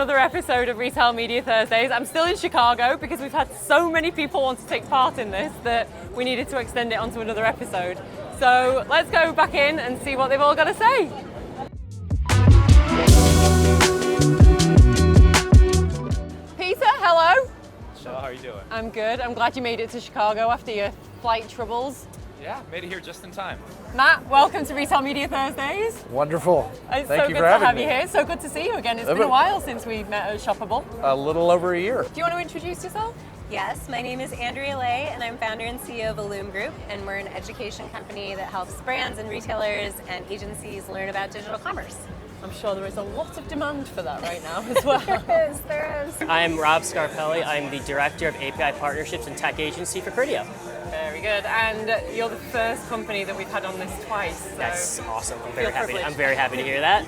another episode of Retail Media Thursdays. I'm still in Chicago because we've had so many people want to take part in this that we needed to extend it onto another episode. So let's go back in and see what they've all got to say. Peter, hello. So how are you doing? I'm good. I'm glad you made it to Chicago after your flight troubles. Yeah, made it here just in time. Matt, welcome to Retail Media Thursdays. Wonderful. It's Thank so you good for to having have me. you here. So good to see you again. It's been a while since we met at Shoppable. A little over a year. Do you want to introduce yourself? Yes, my name is Andrea Lay, and I'm founder and CEO of Allume Group, and we're an education company that helps brands and retailers and agencies learn about digital commerce. I'm sure there is a lot of demand for that right now as well. There is. I'm Rob Scarpelli. I'm the Director of API Partnerships and Tech Agency for Criteo. Very good. And you're the first company that we've had on this twice. So That's awesome. I'm privileged. very happy to hear that.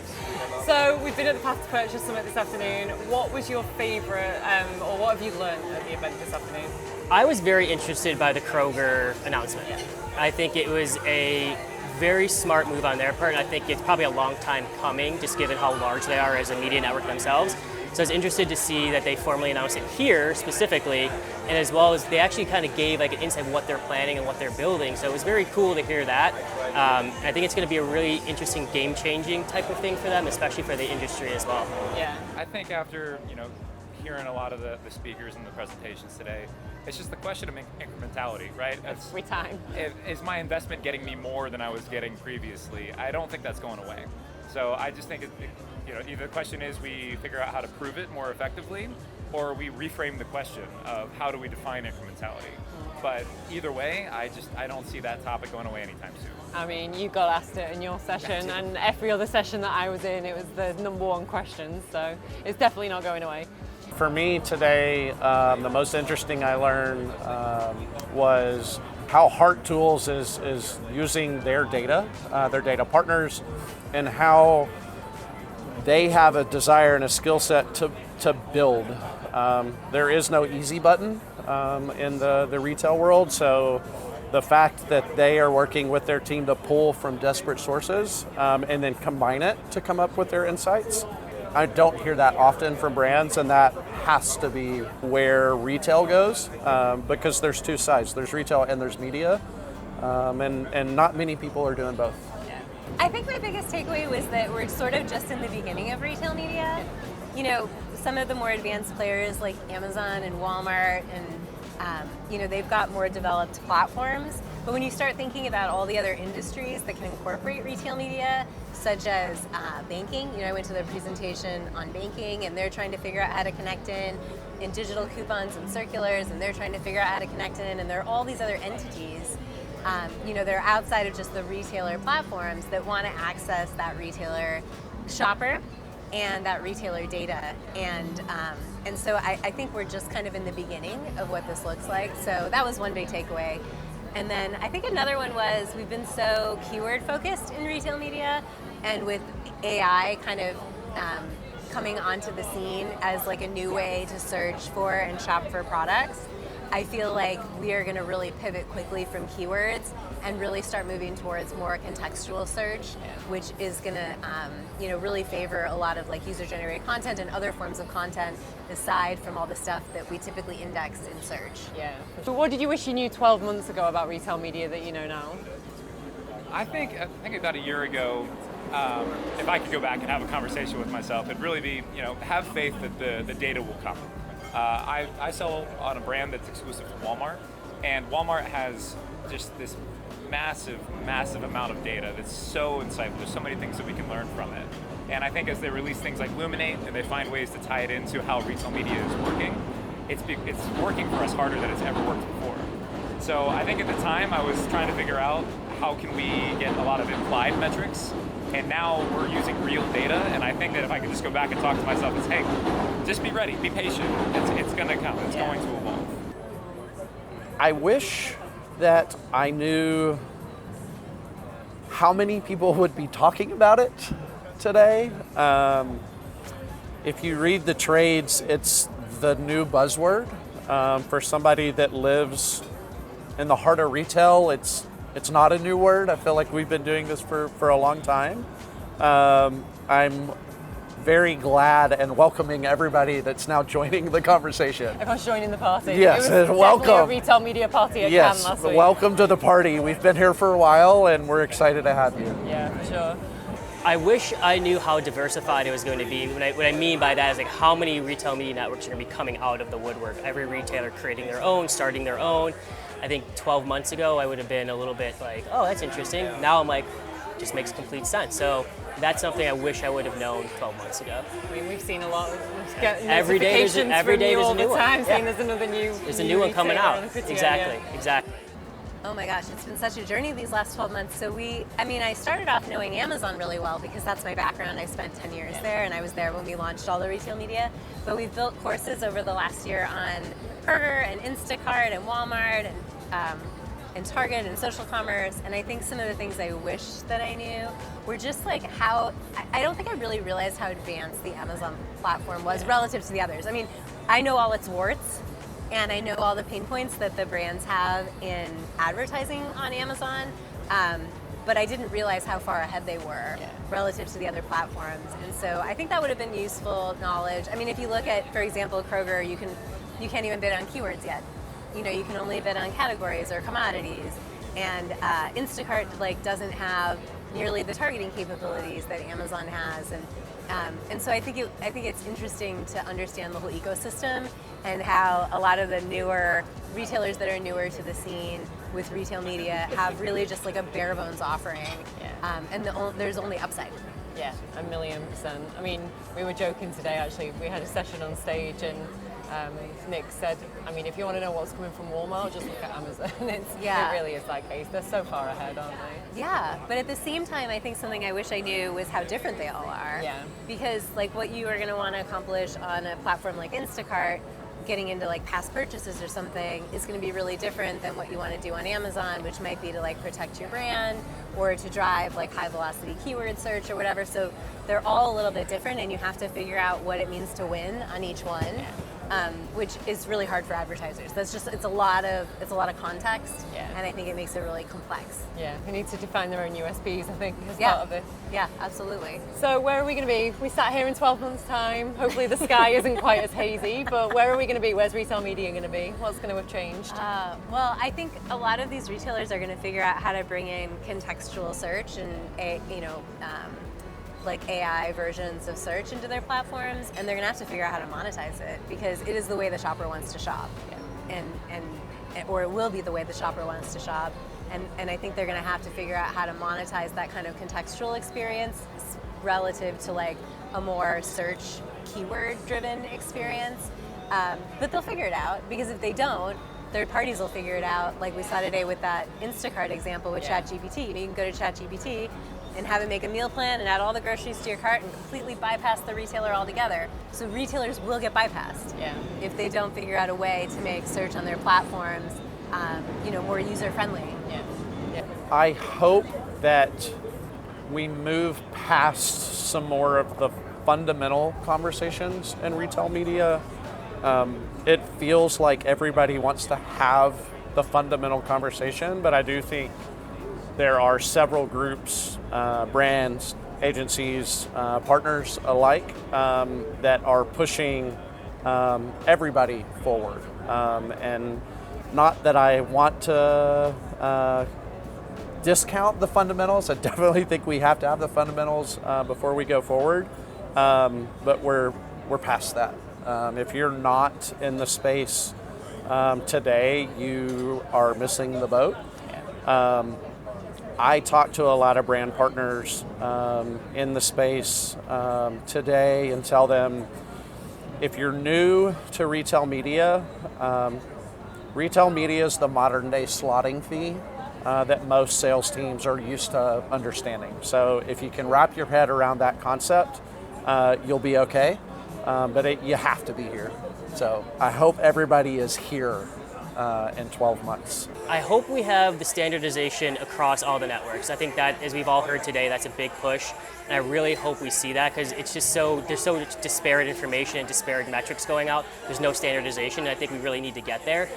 So we've been at the Path to Purchase Summit this afternoon. What was your favourite, or what have you learned at the event this afternoon? I was very interested by the Kroger announcement. I think it was a very smart move on their part, and I think it's probably a long time coming, just given how large they are as a media network themselves. So I was interested to see that they formally announced it here specifically, and as well as they actually kind of gave like an insight of what they're planning and what they're building. So it was very cool to hear that. I think it's going to be a really interesting game-changing type of thing for them, especially for the industry as well. Yeah. I think after hearing a lot of the speakers and the presentations today, it's just the question of incrementality, right? Every time. Is my investment getting me more than I was getting previously? I don't think that's going away. So I just think either the question is we figure out how to prove it more effectively, or we reframe the question of how do we define incrementality. But either way, I don't see that topic going away anytime soon. I mean, you got asked it in your session, and every other session that I was in, it was the number one question. So it's definitely not going away. For me today, the most interesting I learned was how Heart Tools is using their data partners, and how they have a desire and a skill set to build. There is no easy button in the retail world, so the fact that they are working with their team to pull from disparate sources and then combine it to come up with their insights, I don't hear that often from brands, and that has to be where retail goes, because there's two sides. There's retail and there's media, and not many people are doing both. I think my biggest takeaway was that we're sort of just in the beginning of retail media. You know, some of the more advanced players like Amazon and Walmart and they've got more developed platforms. But when you start thinking about all the other industries that can incorporate retail media, such as banking, I went to their presentation on banking, and they're trying to figure out how to connect in digital coupons and circulars, and they're trying to figure out how to connect in, and there are all these other entities. They're outside of just the retailer platforms that want to access that retailer shopper and that retailer data. And so I think we're just kind of in the beginning of what this looks like. So that was one big takeaway. And then I think another one was we've been so keyword focused in retail media, and with AI kind of coming onto the scene as like a new way to search for and shop for products, I feel like we are going to really pivot quickly from keywords and really start moving towards more contextual search, which is going to, really favor a lot of like user-generated content and other forms of content aside from all the stuff that we typically index in search. Yeah. So what did you wish you knew 12 months ago about retail media that you know now? I think about a year ago, if I could go back and have a conversation with myself, it'd really be, have faith that the data will come. I sell on a brand that's exclusive to Walmart, and Walmart has just this massive amount of data that's so insightful. There's so many things that we can learn from it. And I think as they release things like Luminate and they find ways to tie it into how retail media is working, it's working for us harder than it's ever worked before. So I think at the time I was trying to figure out how can we get a lot of implied metrics, and now we're using real data, and I think that if I could just go back and talk to myself and say, hey, just be ready, be patient, it's going to come, it's going to evolve. I wish that I knew how many people would be talking about it today. If you read the trades, it's the new buzzword. For somebody that lives in the heart of retail, it's not a new word. I feel like we've been doing this for a long time. I'm very glad and welcoming everybody that's now joining the conversation. Everyone's joining the party. Yes, it was welcome. Definitely a retail media party at Cannes last week. Welcome to the party. We've been here for a while and we're excited to have you. Yeah, for sure. I wish I knew how diversified it was going to be. What I mean by that is like how many retail media networks are going to be coming out of the woodwork. Every retailer creating their own, starting their own. I think 12 months ago I would have been a little bit like, oh, that's interesting. Now I'm like, just makes complete sense. So that's something I wish I would have known 12 months ago. I mean, we've seen a lot of every day there's a new one. Time, yeah. saying there's another new. There's a new one coming out. Criteo, Exactly, yeah. exactly. Oh my gosh, it's been such a journey these last 12 months. So I started off knowing Amazon really well because that's my background. I spent 10 years there and I was there when we launched all the retail media. But we've built courses over the last year on Kroger and Instacart and Walmart and Target and social commerce. And I think some of the things I wish that I knew were just like how, I don't think I really realized how advanced the Amazon platform was relative to the others. I mean, I know all its warts, and I know all the pain points that the brands have in advertising on Amazon, but I didn't realize how far ahead they were relative to the other platforms. And so I think that would have been useful knowledge. I mean, if you look at, for example, Kroger, you can't even bid on keywords yet. You know, you can only bid on categories or commodities. And Instacart doesn't have nearly the targeting capabilities that Amazon has. And so I think it's interesting to understand the whole ecosystem and how a lot of the newer retailers that are newer to the scene with retail media have really just like a bare bones offering, and there's only upside. Yeah, 1,000,000%. I mean, we were joking today actually. We had a session on stage and Nick said, I mean, if you want to know what's coming from Walmart, just look at Amazon. It really is that case. They're so far ahead, aren't they? Yeah, but at the same time, I think something I wish I knew was how different they all are. Yeah. Because like what you are going to want to accomplish on a platform like Instacart, getting into like past purchases or something, is going to be really different than what you want to do on Amazon, which might be to like protect your brand or to drive like high velocity keyword search or whatever. So they're all a little bit different, and you have to figure out what it means to win on each one. Which is really hard for advertisers. It's a lot of context, and I think it makes it really complex. Yeah, they need to define their own USPs, I think, as part of this. Yeah, absolutely. So where are we going to be? We sat here in 12 months' time. Hopefully the sky isn't quite as hazy, but where are we going to be? Where's retail media going to be? What's going to have changed? Well, I think a lot of these retailers are going to figure out how to bring in contextual search and like AI versions of search into their platforms, and they're going to have to figure out how to monetize it because it is the way the shopper wants to shop, or it will be the way the shopper wants to shop, and I think they're going to have to figure out how to monetize that kind of contextual experience relative to like a more search keyword-driven experience, but they'll figure it out because if they don't, third parties will figure it out. Like we saw today with that Instacart example with ChatGPT. You can go to ChatGPT and have it make a meal plan and add all the groceries to your cart and completely bypass the retailer altogether. So retailers will get bypassed if they don't figure out a way to make search on their platforms, more user-friendly. I hope that we move past some more of the fundamental conversations in retail media. It feels like everybody wants to have the fundamental conversation, but I do think there are several groups, brands, agencies, partners alike that are pushing everybody forward. And not that I want to discount the fundamentals. I definitely think we have to have the fundamentals before we go forward, but we're past that. If you're not in the space today, you are missing the boat. I talk to a lot of brand partners in the space today and tell them, if you're new to retail media is the modern day slotting fee that most sales teams are used to understanding. So if you can wrap your head around that concept, you'll be okay, but you have to be here. So I hope everybody is here in 12 months. I hope we have the standardization across all the networks. I think that, as we've all heard today, that's a big push, and I really hope we see that because it's just there's so much disparate information and disparate metrics going out. There's no standardization, and I think we really need to get there.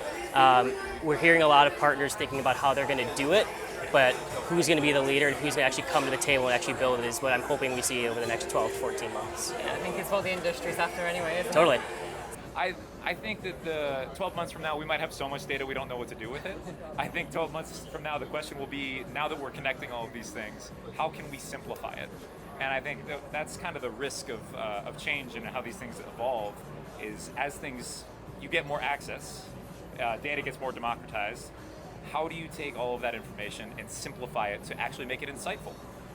We're hearing a lot of partners thinking about how they're going to do it, but who's going to be the leader and who's going to actually come to the table and actually build it is what I'm hoping we see over the next 12 to 14 months. Yeah, I think it's what the industry's after anyway, isn't Totally. I think that the 12 months from now, we might have so much data we don't know what to do with it. I think 12 months from now, the question will be, now that we're connecting all of these things, how can we simplify it? And I think that's kind of the risk of change and how these things evolve, is as you get more access, data gets more democratized, how do you take all of that information and simplify it to actually make it insightful?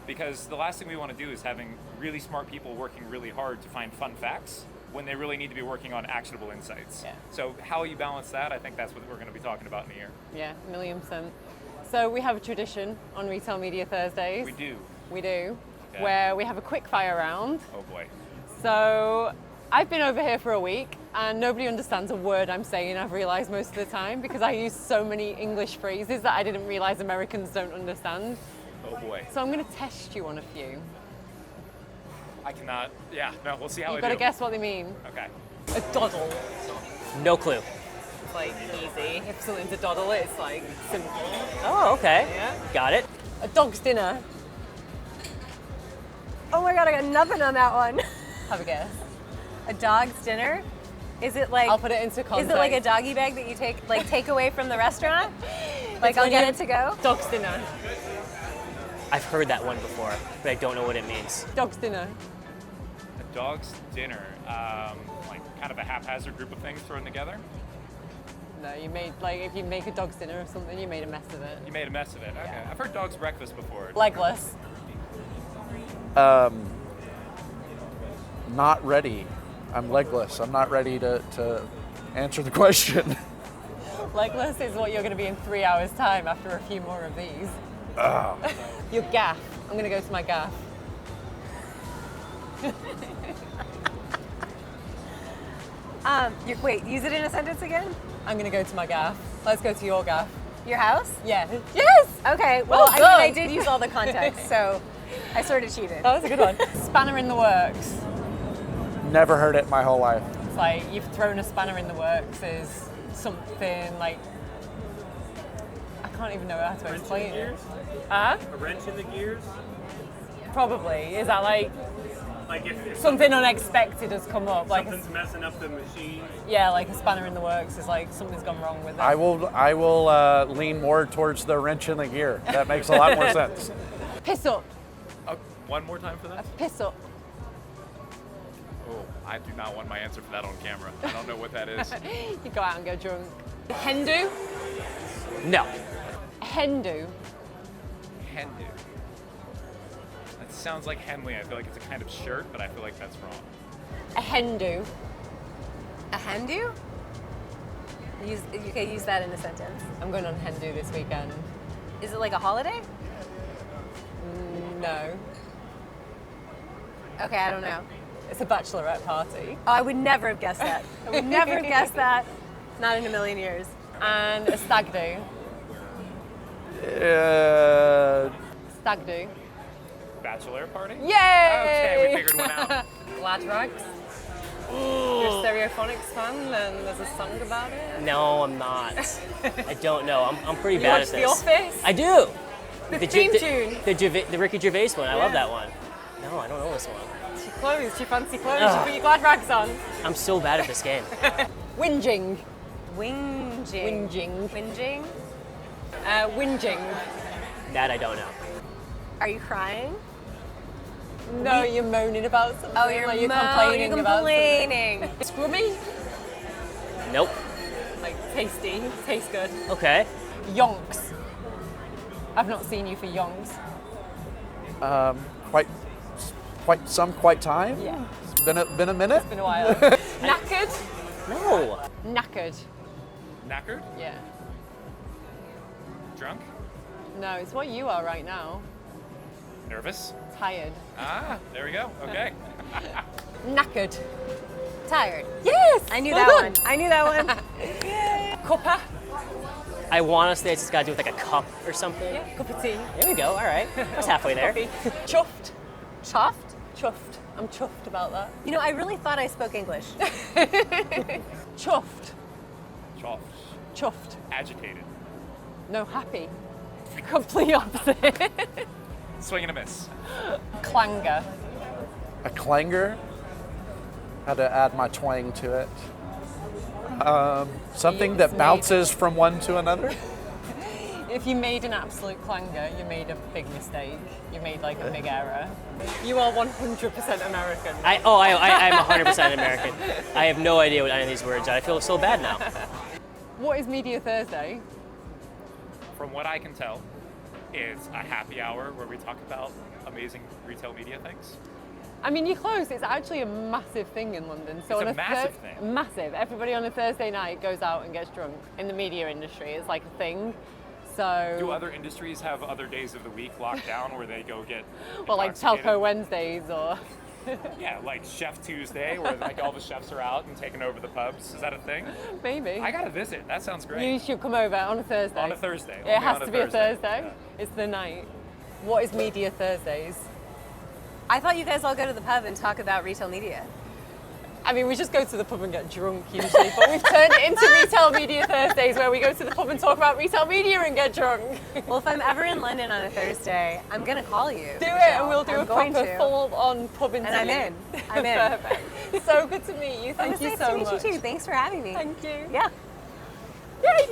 Because the last thing we want to do is having really smart people working really hard to find fun facts when they really need to be working on actionable insights. Yeah. So how you balance that, I think that's what we're going to be talking about in a year. Yeah, 1,000,000%. So we have a tradition on Retail Media Thursdays. We do. We do, Okay. where we have a quick fire round. Oh boy. So I've been over here for a week and nobody understands a word I'm saying, I've realized most of the time, because I use so many English phrases that I didn't realize Americans don't understand. Oh boy. So I'm going to test you on a few. I cannot. Yeah. No. We'll see how You've I got do. to guess what they mean. Okay. A doddle. No clue. It's like easy. If something's a doddle, it's like simple. Oh, okay. Yeah. Got it. A dog's dinner. Oh my god, I got nothing on that one. Have a guess. A dog's dinner? Is it like I'll put it into context. Is it like a doggy bag that you take away from the restaurant? Like It's I'll when get you- it to go? Dog's dinner. I've heard that one before, but I don't know what it means. Dog's dinner. A dog's dinner, like kind of a haphazard group of things thrown together. No, you made, like, if you make a dog's dinner or something, you made a mess of it. You made a mess of it. Okay. Yeah. I've heard dog's breakfast before. Legless. Not ready. I'm legless. I'm not ready to answer the question. Legless is what you're going to be in 3 hours' time after a few more of these. Your gaff. I'm going to go to my gaff. Wait, use it in a sentence again? I'm going to go to my gaff. Let's go to your gaff. Your house? Yeah. Yes! Okay, Well well, I mean, I done. did use all the context, so I sort of cheated. That was a good one. Spanner in the works. Never heard it my whole life. It's like you've thrown a spanner in the works is something like, I can't even know how to explain it. Huh? A wrench in the gears? Probably. Is that like Like if something unexpected has come up? Like, something's messing up the machine. yeah, like a spanner in the works is like something's gone wrong with it. I will lean more towards the wrench in the gear. That makes a lot more sense. Piss up. Oh, one more time for that? Piss up. Oh, I do not want my answer for that on camera. I don't know what that is. You go out and go drunk. Hendu. No. Hendu. Hendu. That sounds like Henley. I feel like it's a kind of shirt, but I feel like that's wrong. A hendu. A hendu? You can use that in a sentence. I'm going on hendu this weekend. Is it like a holiday? No. Okay, I don't know. It's a bachelorette party. Oh, I would never have guessed that. I would never have guessed that. Not in a million years. And a stag do. Stag do. Bachelor party? Yay! Okay, we figured one out. Glad rags. You're a Stereophonics fan, and there's a song about it. No, I'm not. I don't know. I'm pretty You bad watch at The this. Office? I do. The theme tune. The Ricky Gervais one. I love Yeah. that one. No, I don't know this one. She clothes, she fancy clothes, Ugh. she put your glad rags on. I'm so bad at this game. Whinging. Whinging. Whinging. Whinging? Whinging. That I don't know. Are you crying? No, you're moaning about something. Oh, you're like you're mo- complaining you're about complaining. something. Scrummy. Nope. Like tasty, tastes good. Okay. Yonks. I've not seen you for yonks. Quite time. Yeah. It's been a minute. Been a while. Knackered. No. Knackered. Knackered? Yeah. Drunk? No, it's what you are right now. Nervous? Tired. Ah, there we go. Okay. Knackered. Tired. Yes. I knew well that done. one. I knew that one. Cuppa. I want to say it's got to do with like a cup or something. Yeah. Cup of tea. There we go. All right. I was halfway there. Coffee. Chuffed. Chuffed? Chuffed. I'm chuffed about that. You know, I really thought I spoke English. Chuffed. Chuffed. Chuffed. Agitated. No, happy. Complete opposite. Swing and a miss. Clanger. A clanger. Had to add my twang to it. Something that It's bounces from one to another. If you made an absolute clanger, you made a big mistake. You made like a big error. You are 100% American. I'm 100% American. I have no idea what any of these words are. I feel so bad now. What is Media Thursday? From what I can tell, it's a happy hour where we talk about amazing retail media things. I mean, you're close. It's actually a massive thing in London. So It's on a massive thing. Massive. Everybody on a Thursday night goes out and gets drunk in the media industry. It's like a thing. So. Do other industries have other days of the week locked down where they go get Well, like intoxicated? Telco Wednesdays or. Yeah, like Chef Tuesday, where like all the chefs are out and taking over the pubs. Is that a thing? Maybe. I gotta visit. That sounds great. You should come over on a Thursday. On a Thursday. It Only has on to be a Thursday. Yeah. It's the night. What is Media Thursdays? I thought you guys all go to the pub and talk about retail media. I mean, we just go to the pub and get drunk usually, but we've turned it into Retail Media Thursdays where we go to the pub and talk about retail media and get drunk. Well, if I'm ever in London on a Thursday, I'm gonna call you. Do it, and we'll do I'm a going proper to. full-on pub interview. And I'm in. I'm in. Perfect. So good to meet you. Thank It was you nice so to meet much. you too. Thanks for having me. Thank you. Yeah. Yay!